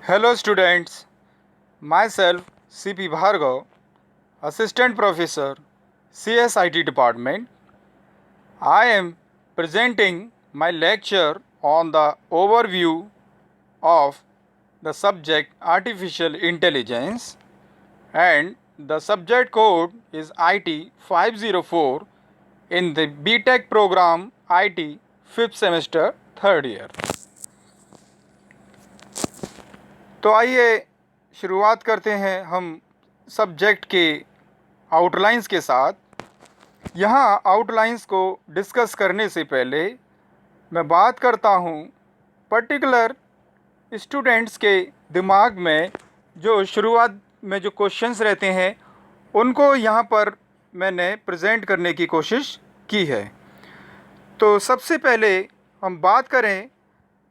Hello students, myself CP Bhargav, Assistant Professor, CSIT Department. I am presenting my lecture on the overview of the subject Artificial Intelligence, and the subject code is IT 504 in the BTech program IT 5th semester 3rd year. तो आइए शुरुआत करते हैं हम subject के outlines के साथ। यहाँ आउटलाइंस को डिस्कस करने से पहले मैं बात करता हूँ पर्टिकुलर स्टूडेंट्स के दिमाग में जो शुरुआत में जो क्वेश्चंस रहते हैं उनको यहाँ पर मैंने प्रेजेंट करने की कोशिश की है। तो सबसे पहले हम बात करें,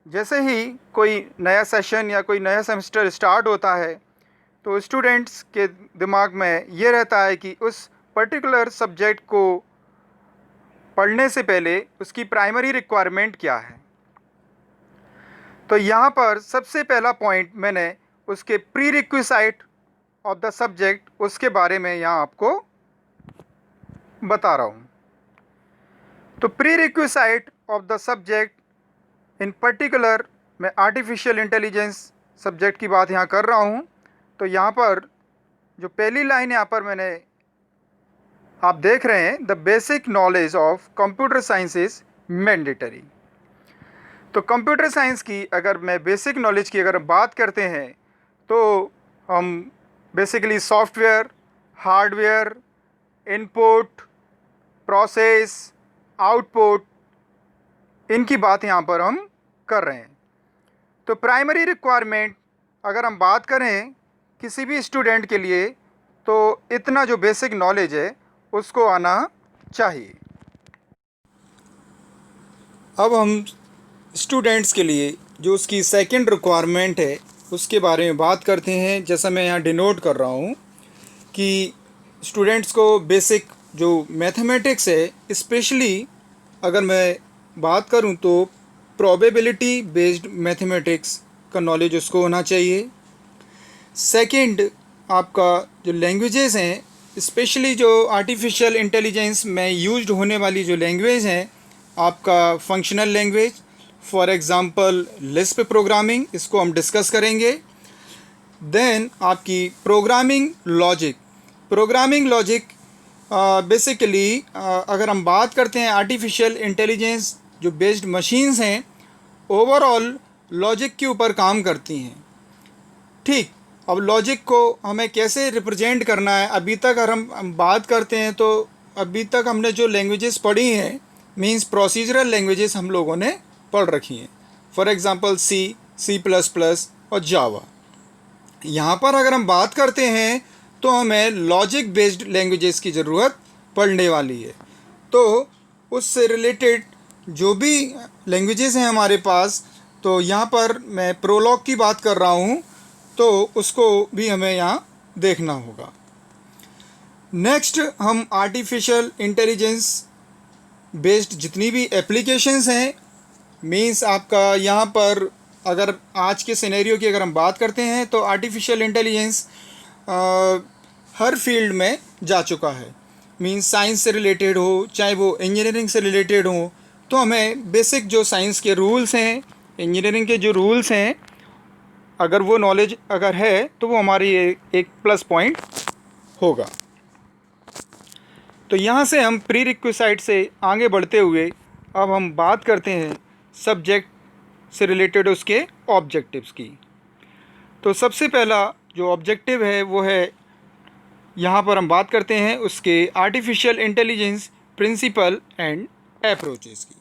जैसे ही कोई नया सेशन या कोई नया सेमेस्टर स्टार्ट होता है तो स्टूडेंट्स के दिमाग में ये रहता है कि उस पर्टिकुलर सब्जेक्ट को पढ़ने से पहले उसकी प्राइमरी रिक्वायरमेंट क्या है। तो यहाँ पर सबसे पहला पॉइंट मैंने उसके pre requisite of the subject उसके बारे में यहाँ आपको बता रहा हूँ। तो pre requisite of the subject in particular मैं आर्टिफिशियल इंटेलिजेंस सब्जेक्ट की बात यहाँ कर रहा हूँ। तो यहाँ पर जो पहली लाइन यहाँ पर मैंने आप देख रहे हैं, the basic knowledge of computer science is mandatory. तो कंप्यूटर साइंस की अगर मैं बेसिक नॉलेज की अगर बात करते हैं तो हम basically software, hardware, input, process, output, इनकी बात यहाँ पर हम कर रहे हैं। तो प्राइमरी रिक्वायरमेंट अगर हम बात करें किसी भी स्टूडेंट के लिए तो इतना जो बेसिक नॉलेज है उसको आना चाहिए। अब हम स्टूडेंट्स के लिए जो उसकी सेकंड रिक्वायरमेंट है उसके बारे में बात करते हैं। जैसा मैं यहाँ डिनोट कर रहा हूँ कि स्टूडेंट्स को बेसिक जो मैथमेटिक्स है, स्पेशली अगर मैं बात करूँ तो प्रोबेबिलिटी बेस्ड मैथमेटिक्स का नॉलेज उसको होना चाहिए। सेकंड, आपका जो लैंग्वेजेस हैं, स्पेशली जो आर्टिफिशियल इंटेलिजेंस में यूज्ड होने वाली जो लैंग्वेज हैं, आपका functional language, for example Lisp programming, इसको हम डिस्कस करेंगे। देन आपकी प्रोग्रामिंग लॉजिक बेसिकली अगर हम बात करते हैं आर्टिफिशियल इंटेलिजेंस जो बेस्ड मशीन्स हैं ओवरऑल लॉजिक के ऊपर काम करती हैं। ठीक, अब लॉजिक को हमें कैसे रिप्रेजेंट करना है, अभी तक अगर हम बात करते हैं तो अभी तक हमने जो लैंग्वेजेस पढ़ी हैं मींस प्रोसीजरल लैंग्वेजेस हम लोगों ने पढ़ रखी हैं, फॉर एग्ज़ाम्पल C++ और जावा। यहाँ पर अगर हम बात करते हैं तो हमें लॉजिक बेस्ड लैंग्वेजेस की ज़रूरत पड़ने वाली है। तो उससे रिलेटेड जो भी लैंग्वेजेस हैं हमारे पास, तो यहाँ पर मैं प्रोलॉग की बात कर रहा हूँ तो उसको भी हमें यहाँ देखना होगा। नेक्स्ट, हम आर्टिफिशियल इंटेलिजेंस बेस्ड जितनी भी एप्लीकेशंस हैं, मींस आपका यहाँ पर अगर आज के सिनेरियो की अगर हम बात करते हैं तो आर्टिफिशियल इंटेलिजेंस हर फील्ड में जा चुका है। मींस साइंस से रिलेटेड हो चाहे वो इंजीनियरिंग से रिलेटेड हो, तो हमें बेसिक जो साइंस के रूल्स हैं, इंजीनियरिंग के जो रूल्स हैं, अगर वो नॉलेज अगर है तो वो हमारी एक प्लस पॉइंट होगा। तो यहाँ से हम प्री रिक्विसाइट से आगे बढ़ते हुए अब हम बात करते हैं सब्जेक्ट से रिलेटेड उसके ऑब्जेक्टिव्स की। तो सबसे पहला जो ऑब्जेक्टिव है वो है, यहाँ पर हम बात करते हैं उसके artificial intelligence principle and approaches की।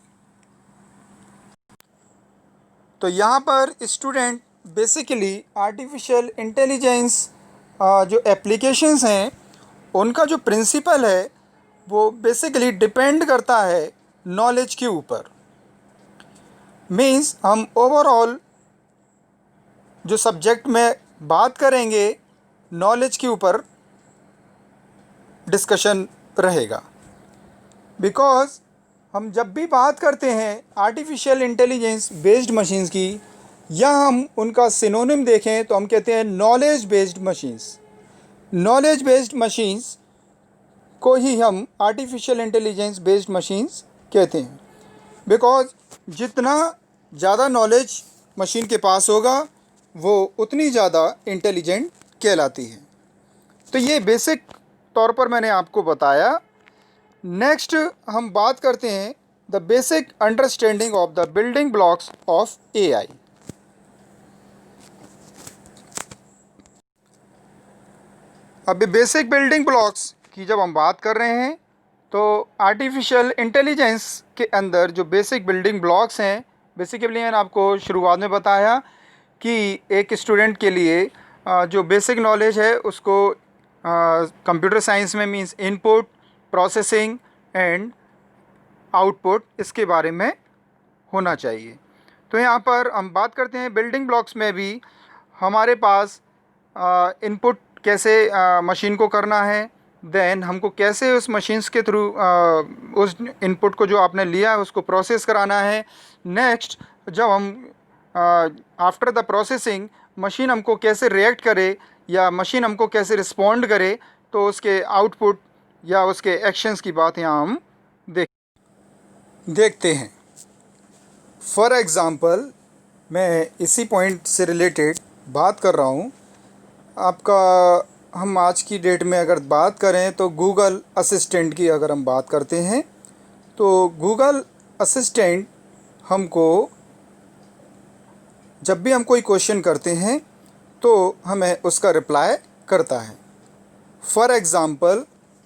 तो यहाँ पर स्टूडेंट बेसिकली आर्टिफिशियल इंटेलिजेंस जो एप्लीकेशंस हैं उनका जो प्रिंसिपल है वो बेसिकली डिपेंड करता है नॉलेज के ऊपर। मींस हम ओवरऑल जो सब्जेक्ट में बात करेंगे नॉलेज के ऊपर डिस्कशन रहेगा। बिकॉज़ हम जब भी बात करते हैं आर्टिफिशियल इंटेलिजेंस बेस्ड मशीन्स की या हम उनका सिनोनिम देखें तो हम कहते हैं knowledge based machines. Knowledge based machines को ही हम आर्टिफिशियल इंटेलिजेंस बेस्ड मशीन्स कहते हैं, बिकॉज जितना ज़्यादा नॉलेज मशीन के पास होगा वो उतनी ज़्यादा इंटेलिजेंट कहलाती है। तो ये बेसिक तौर पर मैंने आपको बताया। नेक्स्ट हम बात करते हैं the basic understanding of the building blocks of AI. अभी बेसिक बिल्डिंग ब्लॉक्स की जब हम बात कर रहे हैं तो आर्टिफिशियल इंटेलिजेंस के अंदर जो बेसिक बिल्डिंग ब्लॉक्स हैं, बेसिकली मैंने आपको शुरुआत में बताया कि एक स्टूडेंट के लिए जो बेसिक नॉलेज है उसको कंप्यूटर साइंस में means input, processing and output, इसके बारे में होना चाहिए। तो यहाँ पर हम बात करते हैं बिल्डिंग ब्लॉक्स में भी हमारे पास इनपुट कैसे मशीन को करना है, देन हमको कैसे उस मशीन्स के थ्रू उस इनपुट को जो आपने लिया है उसको प्रोसेस कराना है। नेक्स्ट जब हम आफ्टर द प्रोसेसिंग मशीन हमको कैसे रिएक्ट करे या मशीन हमको कैसे रिस्पॉन्ड करे, तो उसके आउटपुट या उसके एक्शंस की बात यहाँ हम देखते हैं। फॉर एग्ज़ाम्पल मैं इसी पॉइंट से रिलेटेड बात कर रहा हूँ आपका। हम आज की डेट में अगर बात करें तो गूगल असिस्टेंट की अगर हम बात करते हैं तो गूगल असिस्टेंट हमको जब भी हम कोई क्वेश्चन करते हैं तो हमें उसका रिप्लाई करता है। फॉर एग्ज़ाम्पल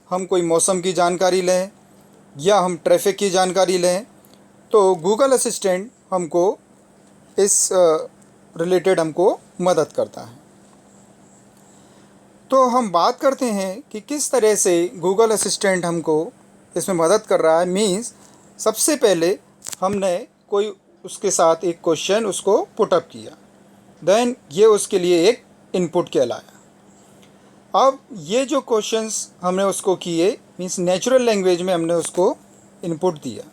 हम कोई मौसम की जानकारी लें या हम ट्रैफिक की जानकारी लें तो गूगल असिस्टेंट हमको इस रिलेटेड हमको मदद करता है। तो हम बात करते हैं कि किस तरह से गूगल असिस्टेंट हमको इसमें मदद कर रहा है। मींस सबसे पहले हमने कोई उसके साथ एक क्वेश्चन उसको पुटअप किया, देन ये उसके लिए एक इनपुट कहलाया। अब ये जो क्वेश्चंस हमने उसको किए मींस नेचुरल लैंग्वेज में हमने उसको इनपुट दिया।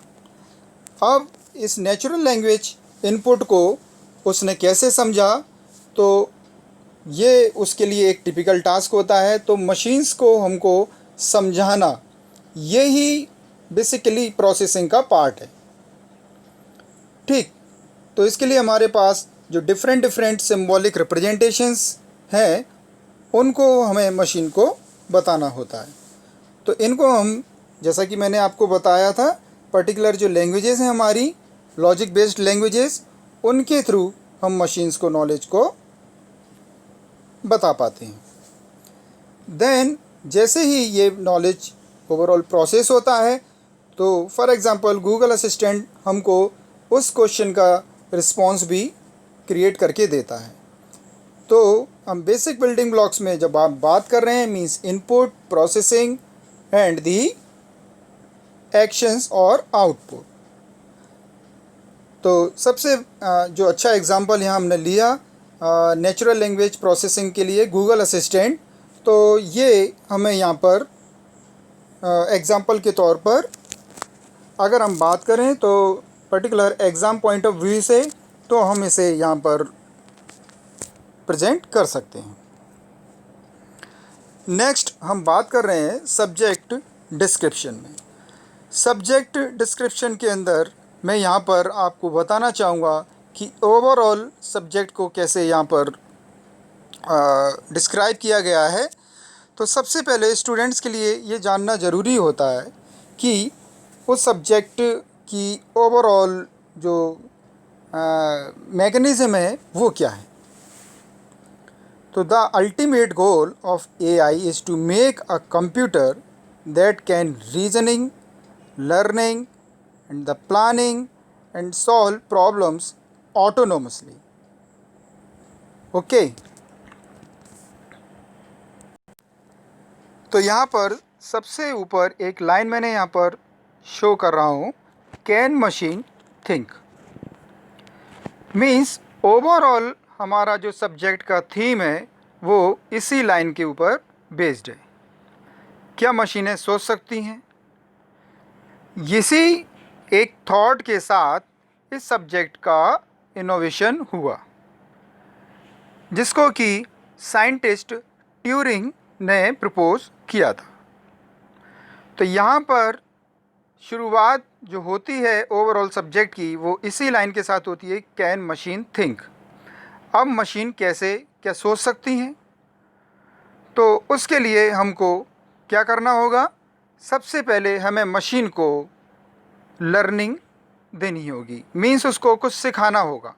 अब इस नेचुरल लैंग्वेज इनपुट को उसने कैसे समझा, तो ये उसके लिए एक टिपिकल टास्क होता है। तो मशीन्स को हमको समझाना यही बेसिकली प्रोसेसिंग का पार्ट है। ठीक, तो इसके लिए हमारे पास जो डिफरेंट सिंबॉलिक रिप्रेजेंटेशंस हैं उनको हमें मशीन को बताना होता है। तो इनको हम, जैसा कि मैंने आपको बताया था, पर्टिकुलर जो लैंग्वेजेस हैं हमारी लॉजिक बेस्ड लैंग्वेजेस, उनके थ्रू हम मशीन्स को नॉलेज को बता पाते हैं। देन जैसे ही ये नॉलेज ओवरऑल प्रोसेस होता है तो फॉर एग्ज़ाम्पल गूगल असिस्टेंट हमको उस क्वेश्चन का रिस्पॉन्स भी क्रिएट करके देता है। तो हम बेसिक बिल्डिंग ब्लॉक्स में जब आप बात कर रहे हैं means input, processing and the actions और आउटपुट। तो सबसे जो अच्छा एग्जांपल यहाँ हमने लिया नेचुरल लैंग्वेज प्रोसेसिंग के लिए गूगल असिस्टेंट, तो ये हमें यहाँ पर एग्ज़ाम्पल के तौर पर अगर हम बात करें तो particular exam point of view से तो हम इसे यहाँ पर प्रेजेंट कर सकते हैं। नेक्स्ट हम बात कर रहे हैं सब्जेक्ट डिस्क्रिप्शन में। सब्जेक्ट डिस्क्रिप्शन के अंदर मैं यहाँ पर आपको बताना चाहूँगा कि ओवरऑल सब्जेक्ट को कैसे यहाँ पर डिस्क्राइब किया गया है। तो सबसे पहले स्टूडेंट्स के लिए ये जानना ज़रूरी होता है कि उस सब्जेक्ट की ओवरऑल जो मैकेनिज़्म है वो क्या है। तो the ultimate goal of AI is to make a computer that can reasoning, learning and the planning and solve problems autonomously. Okay, तो यहाँ पर सबसे ऊपर एक लाइन मैंने यहाँ पर शो कर रहा हूँ, can machine think. Means overall हमारा जो सब्जेक्ट का थीम है वो इसी लाइन के ऊपर बेस्ड है। क्या मशीनें सोच सकती हैं? इसी एक थॉट के साथ इस सब्जेक्ट का इनोवेशन हुआ। जिसको कि साइंटिस्ट ट्यूरिंग ने प्रपोज किया था। तो यहाँ पर शुरुआत जो होती है ओवरऑल सब्जेक्ट की वो इसी लाइन के साथ होती है, कैन मशीन थिंक। अब मशीन कैसे क्या सोच सकती हैं, तो उसके लिए हमको क्या करना होगा, सबसे पहले हमें मशीन को लर्निंग देनी होगी, मीन्स उसको कुछ सिखाना होगा।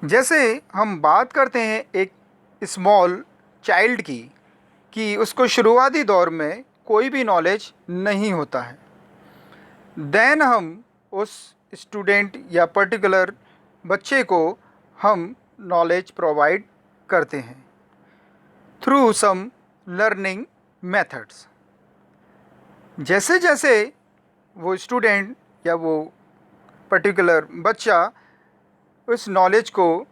जैसे हम बात करते हैं एक स्मॉल चाइल्ड की, कि उसको शुरुआती दौर में कोई भी नॉलेज नहीं होता है, देन हम उस स्टूडेंट या पर्टिकुलर बच्चे को हम नॉलेज प्रोवाइड करते हैं थ्रू सम लर्निंग मेथड्स। जैसे जैसे वो स्टूडेंट या वो पर्टिकुलर बच्चा उस नॉलेज को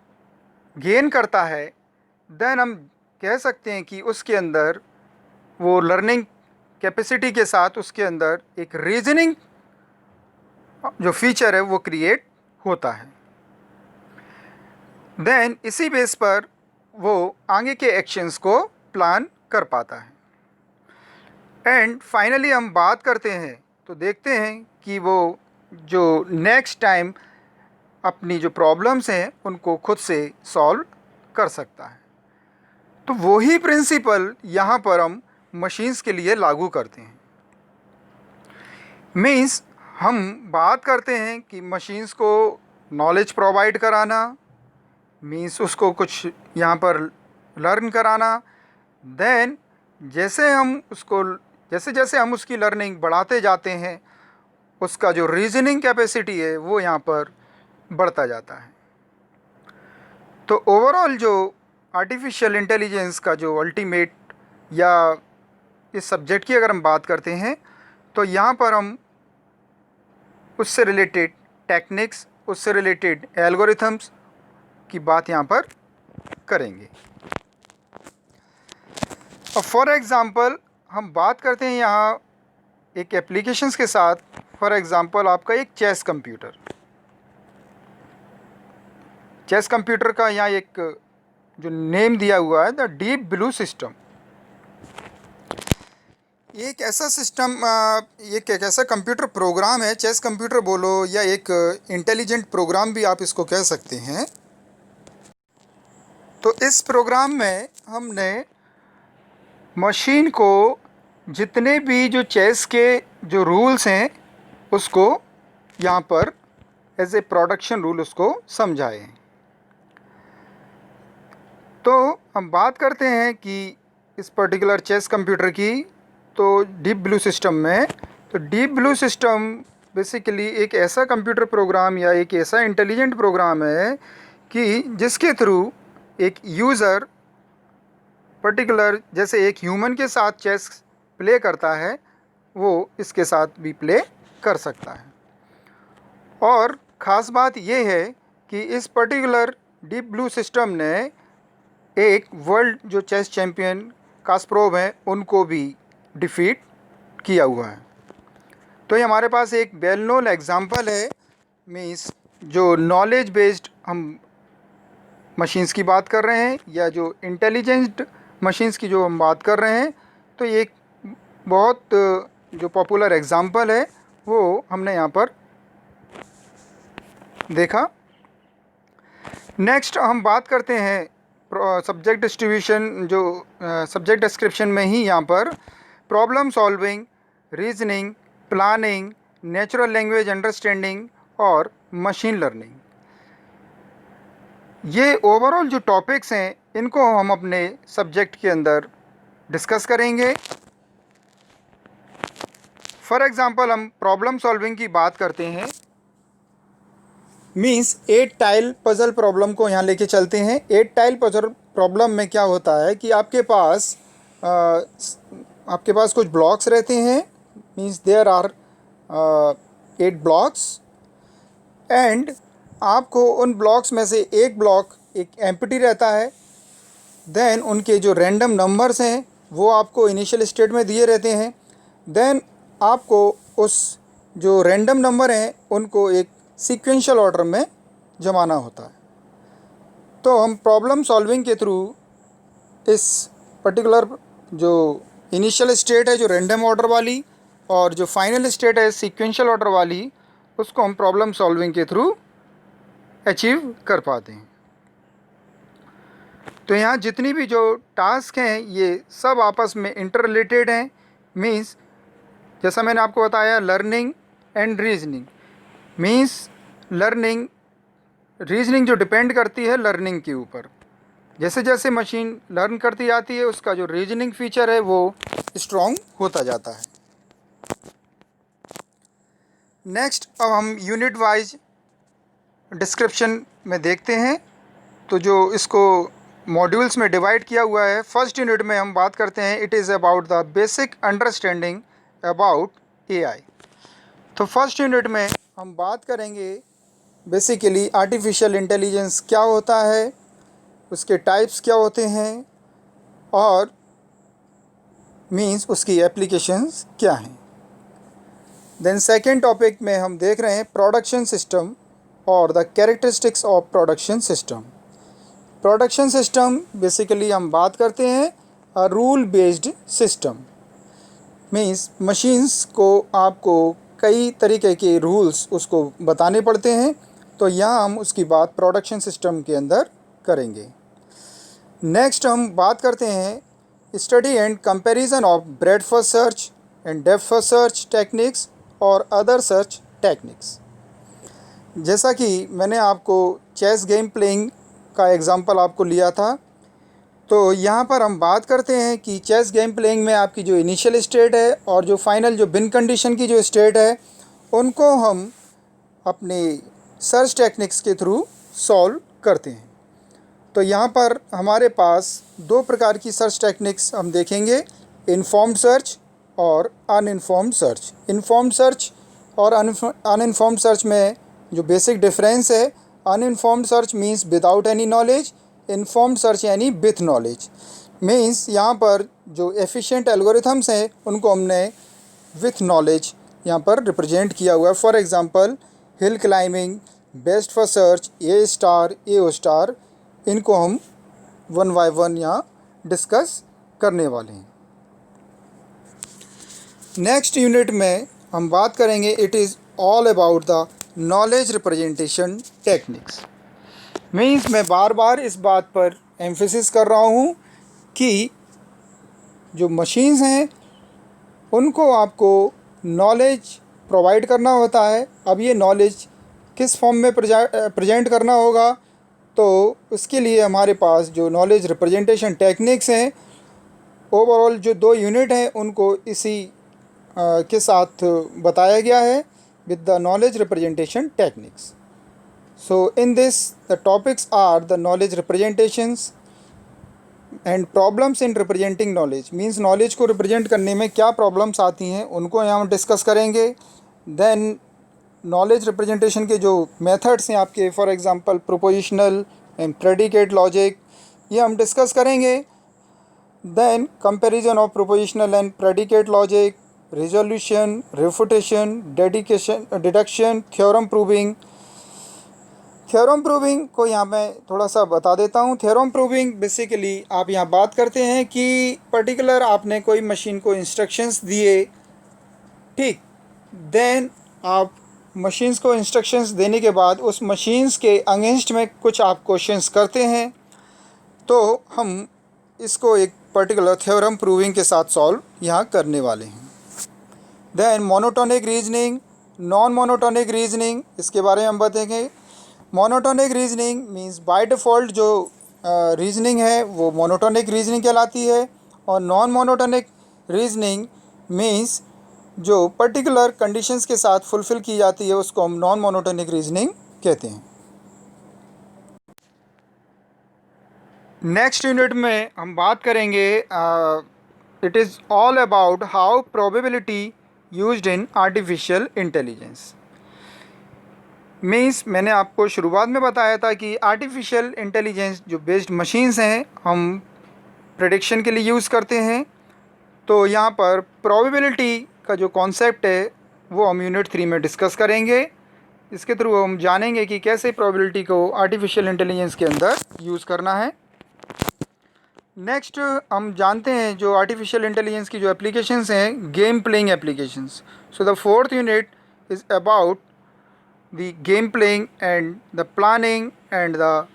गेन करता है, देन हम कह सकते हैं कि उसके अंदर वो लर्निंग कैपेसिटी के साथ उसके अंदर एक रीजनिंग जो फीचर है वो क्रिएट होता है। देन इसी बेस पर वो आगे के एक्शंस को प्लान कर पाता है। एंड फाइनली हम बात करते हैं तो देखते हैं कि वो जो नेक्स्ट टाइम अपनी जो प्रॉब्लम्स हैं उनको खुद से सॉल्व कर सकता है। तो वही प्रिंसिपल यहाँ पर हम मशीन्स के लिए लागू करते हैं। मीन्स हम बात करते हैं कि मशीन्स को नॉलेज प्रोवाइड कराना, मीन्स उसको कुछ यहाँ पर लर्न कराना। देन जैसे जैसे हम उसकी लर्निंग बढ़ाते जाते हैं, उसका जो रीजनिंग कैपेसिटी है वो यहाँ पर बढ़ता जाता है। तो ओवरऑल जो आर्टिफिशियल इंटेलिजेंस का जो अल्टीमेट या इस सब्जेक्ट की अगर हम बात करते हैं तो यहाँ पर हम उससे रिलेटेड टेक्निक्स, उससे रिलेटेड एल्गोरिथम्स की बात यहाँ पर करेंगे। अब फॉर एग्ज़ाम्पल हम बात करते हैं यहाँ एक एप्लीकेशंस के साथ। फॉर एग्ज़ाम्पल आपका एक चेस कंप्यूटर का यहाँ एक जो नेम दिया हुआ है द डीप ब्लू सिस्टम। ये एक ऐसा सिस्टम, एक ऐसा कंप्यूटर प्रोग्राम है, चेस कंप्यूटर बोलो या एक इंटेलिजेंट प्रोग्राम भी आप इसको कह सकते हैं। तो इस प्रोग्राम में हमने मशीन को जितने भी जो चेस के जो रूल्स हैं उसको यहाँ पर एज ए प्रोडक्शन रूल उसको समझाए हैं। तो हम बात करते हैं कि इस पर्टिकुलर चेस कंप्यूटर की, तो डीप ब्लू सिस्टम में, तो डीप ब्लू सिस्टम बेसिकली एक ऐसा कंप्यूटर प्रोग्राम या एक ऐसा इंटेलिजेंट प्रोग्राम है कि जिसके थ्रू एक यूज़र पर्टिकुलर जैसे एक ह्यूमन के साथ चेस प्ले करता है वो इसके साथ भी प्ले कर सकता है। और ख़ास बात ये है कि इस पर्टिकुलर डीप ब्लू सिस्टम ने एक वर्ल्ड जो चेस चैम्पियन कास्परोव हैं उनको भी डिफीट किया हुआ है। तो ये हमारे पास एक वेल नोन एग्जांपल है। मीन्स जो नॉलेज बेस्ड हम मशीन्स की बात कर रहे हैं या जो इंटेलिजेंट मशीन्स की जो हम बात कर रहे हैं, तो ये एक बहुत जो पॉपुलर एग्जांपल है वो हमने यहाँ पर देखा। नेक्स्ट हम बात करते हैं सब्जेक्ट डिस्ट्रीब्यूशन, जो सब्जेक्ट डिस्क्रिप्शन में ही यहाँ पर problem solving, reasoning, planning, natural language understanding और मशीन लर्निंग, ये ओवरऑल जो टॉपिक्स हैं इनको हम अपने सब्जेक्ट के अंदर डिस्कस करेंगे। फॉर एग्ज़ाम्पल हम प्रॉब्लम सॉल्विंग की बात करते हैं। मीन्स 8 टाइल पज़ल प्रॉब्लम को यहाँ लेके चलते हैं। 8 टाइल पज़ल प्रॉब्लम में क्या होता है कि आपके पास कुछ ब्लॉक्स रहते हैं। Means there are 8 blocks and आपको उन ब्लॉक्स में से एक ब्लॉक एक एम्प्टी रहता है। देन उनके जो रैंडम नंबर्स हैं वो आपको इनिशियल स्टेट में दिए रहते हैं। देन आपको उस जो रैंडम नंबर हैं उनको एक सीक्वेंशियल ऑर्डर में जमाना होता है। तो हम प्रॉब्लम सॉल्विंग के थ्रू इस पर्टिकुलर जो इनिशियल स्टेट है जो रैंडम ऑर्डर वाली और जो फाइनल स्टेट है सीक्वेंशियल ऑर्डर वाली, उसको हम प्रॉब्लम सॉल्विंग के थ्रू अचीव कर पाते हैं। तो यहाँ जितनी भी जो टास्क हैं ये सब आपस में इंटर रिलेटेड हैं। मीन्स जैसा मैंने आपको बताया, learning and reasoning. Means learning, reasoning जो डिपेंड करती है लर्निंग के ऊपर। जैसे जैसे मशीन लर्न करती जाती है उसका जो रीजनिंग फीचर है वो स्ट्रॉन्ग होता जाता है। नेक्स्ट अब हम यूनिट वाइज डिस्क्रिप्शन में देखते हैं। तो जो इसको मॉड्यूल्स में डिवाइड किया हुआ है, फर्स्ट यूनिट में हम बात करते हैं it is about the basic understanding about AI. तो फर्स्ट यूनिट में हम बात करेंगे बेसिकली आर्टिफिशियल इंटेलिजेंस क्या होता है, उसके टाइप्स क्या होते हैं और मींस उसकी एप्लीकेशंस क्या हैं। देन सेकंड टॉपिक में हम देख रहे हैं प्रोडक्शन सिस्टम और the characteristics of production system. Production system basically हम बात करते हैं a rule based system. Means machines को आपको कई तरीके के रूल्स उसको बताने पड़ते हैं, तो यहाँ हम उसकी बात प्रोडक्शन सिस्टम के अंदर करेंगे। नेक्स्ट हम बात करते हैं study and comparison of breath first search and depth first search techniques और अदर सर्च टेक्निक्स। जैसा कि मैंने आपको चेस गेम प्लेइंग का एग्जांपल आपको लिया था, तो यहाँ पर हम बात करते हैं कि चेस गेम प्लेइंग में आपकी जो इनिशियल स्टेट है और जो फाइनल जो बिन कंडीशन की जो स्टेट है उनको हम अपने सर्च टेक्निक्स के थ्रू सॉल्व करते हैं। तो यहाँ पर हमारे पास दो प्रकार की सर्च टेक्निक्स हम देखेंगे, इन्फॉर्म्ड सर्च और अनइन्फॉर्म्ड सर्च। इन्फॉर्म्ड सर्च और अनइन्फॉर्म्ड सर्च में जो बेसिक डिफरेंस है, uninformed search means without any knowledge, informed search यानी विथ नॉलेज। मींस यहाँ पर जो एफिशिएंट एल्गोरिथम्स हैं उनको हमने विथ नॉलेज यहाँ पर रिप्रेजेंट किया हुआ है। For example hill climbing, best for search, A star, AO star, इनको हम वन बाय वन यहाँ डिस्कस करने वाले हैं। नेक्स्ट यूनिट में हम बात करेंगे it is all about the knowledge representation techniques. Means मैं बार बार इस बात पर एम्फेसिस कर रहा हूँ कि जो मशीन्स हैं उनको आपको नॉलेज प्रोवाइड करना होता है। अब ये नॉलेज किस फॉर्म में प्रेजेंट करना होगा, तो उसके लिए हमारे पास जो नॉलेज रिप्रेजेंटेशन टेक्निक्स हैं, ओवरऑल जो दो यूनिट हैं उनको इसी के साथ बताया गया है with the knowledge representation techniques. So in this the topics are the knowledge representations and problems in representing knowledge, means knowledge को represent करने में क्या problems आती हैं उनको यहाँ हम डिस्कस करेंगे। then knowledge representation के जो methods हैं आपके, for example propositional and predicate logic, ये हम डिस्कस करेंगे। then comparison of propositional and predicate logic, resolution, refutation, deduction, theorem proving. Theorem proving को यहाँ मैं थोड़ा सा बता देता हूँ। थ्योरम प्रूविंग बेसिकली आप यहाँ बात करते हैं कि पर्टिकुलर आपने कोई मशीन को इंस्ट्रक्शंस दिए, ठीक, देन आप मशीन्स को इंस्ट्रक्शंस देने के बाद उस मशीन्स के अगेंस्ट में कुछ आप क्वेश्चंस करते हैं, तो हम इसको एक पर्टिकुलर थ्योरम प्रूविंग के साथ सॉल्व यहाँ करने वाले हैं। Then monotonic reasoning, non monotonic reasoning, इसके बारे में हम बताएंगे। Monotonic reasoning means by default जो रीजनिंग है वो मोनोटोनिक रीजनिंग कहलाती है, और नॉन मोनोटोनिक रीजनिंग मींस जो पर्टिकुलर कंडीशंस के साथ फुलफ़िल की जाती है उसको हम नॉन मोनोटोनिक रीजनिंग कहते हैं। नेक्स्ट यूनिट में हम बात करेंगे it is all about how probability used in artificial intelligence. Means मैंने आपको शुरुआत में बताया था कि आर्टिफिशियल इंटेलिजेंस जो बेस्ड मशीन्स हैं हम प्रेडिक्शन के लिए यूज़ करते हैं। तो यहाँ पर प्रोबेबिलिटी का जो कॉन्सेप्ट है वो हम यूनिट 3 में डिस्कस करेंगे। इसके थ्रू हम जानेंगे कि कैसे प्रोबेबिलिटी को आर्टिफिशियल इंटेलिजेंस के अंदर यूज़ करना है। नेक्स्ट हम जानते हैं जो आर्टिफिशियल इंटेलिजेंस की जो एप्लीकेशंस हैं, game playing applications. So the fourth unit is about the game playing and the planning and the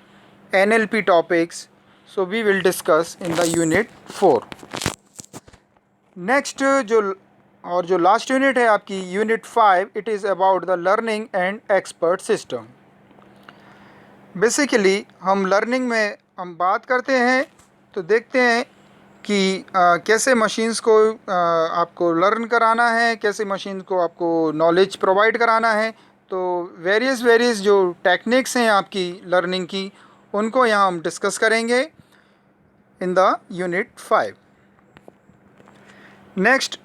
NLP topics. So we will discuss in the unit 4। Next जो last unit है आपकी unit 5, it is about the learning and expert system. Basically हम learning में हम बात करते हैं तो देखते हैं कि कैसे मशीन्स को आपको लर्न कराना है, कैसे मशीन को आपको नॉलेज प्रोवाइड कराना है। तो वेरियस जो टेक्निक्स हैं आपकी लर्निंग की, उनको यहाँ हम डिस्कस करेंगे इन the unit 5। Next,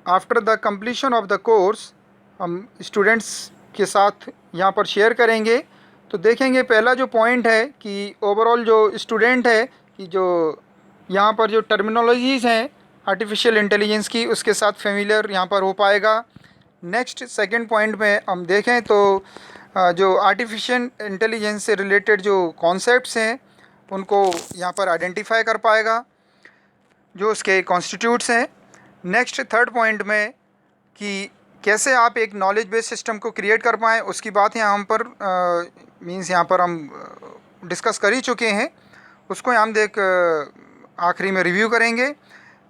after the completion of the course हम स्टूडेंट्स के साथ यहाँ पर शेयर करेंगे। तो देखेंगे पहला जो पॉइंट है कि ओवरऑल जो स्टूडेंट है कि जो यहाँ पर जो टर्मिनोलॉजीज़ हैं आर्टिफिशियल इंटेलिजेंस की, उसके साथ फेमिलियर यहाँ पर हो पाएगा। नेक्स्ट सेकंड पॉइंट में हम देखें तो जो आर्टिफिशियल इंटेलिजेंस से रिलेटेड जो कॉन्सेप्ट्स हैं उनको यहाँ पर आइडेंटिफाई कर पाएगा, जो उसके कॉन्स्टिट्यूट्स हैं। नेक्स्ट थर्ड पॉइंट में कि कैसे आप एक नॉलेज बेस्ड सिस्टम को क्रिएट कर पाएँ, उसकी बात यहाँ हम पर मींस यहाँ पर हम डिस्कस कर ही चुके हैं, उसको हम आखिरी में रिव्यू करेंगे।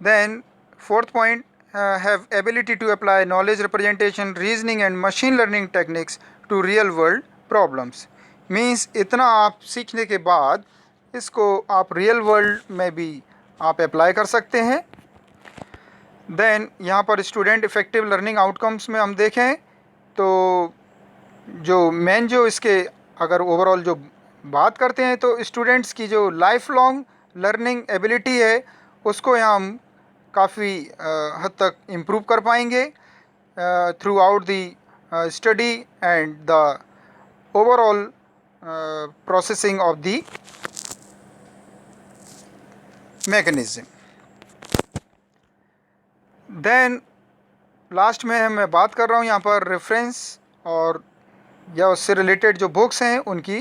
Then fourth point, have ability to apply knowledge representation, reasoning and machine learning techniques to real world problems. Means इतना आप सीखने के बाद इसको आप रियल वर्ल्ड में भी आप अप्लाई कर सकते हैं। देन यहाँ पर स्टूडेंट इफ़ेक्टिव लर्निंग आउटकम्स में हम देखें तो जो मेन जो इसके अगर ओवरऑल जो बात करते हैं तो स्टूडेंट्स की जो लाइफ लॉन्ग लर्निंग एबिलिटी है उसको यहाँ हम काफ़ी हद तक इम्प्रूव कर पाएंगे throughout the study and the overall processing of the mechanism. Then last में मैं बात कर रहा हूँ यहाँ पर रेफरेंस और या उससे रिलेटेड जो बुक्स हैं उनकी।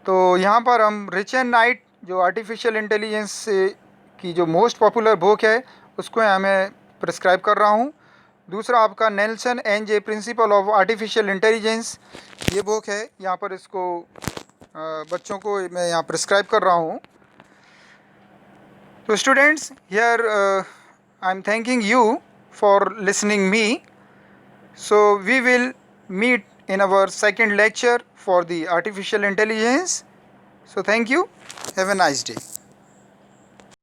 तो यहाँ पर हम रिच एंड नाइट जो आर्टिफिशियल इंटेलिजेंस की जो मोस्ट पॉपुलर बुक है उसको यहाँ मैं प्रिस्क्राइब कर रहा हूँ। दूसरा आपका Nelson N J principle of artificial intelligence, ये बुक है, यहाँ पर इसको बच्चों को मैं यहाँ प्रिस्क्राइब कर रहा हूँ। तो students, here I am thanking you for listening me. So we will meet in our second lecture for the artificial intelligence. So thank you. Have a nice day.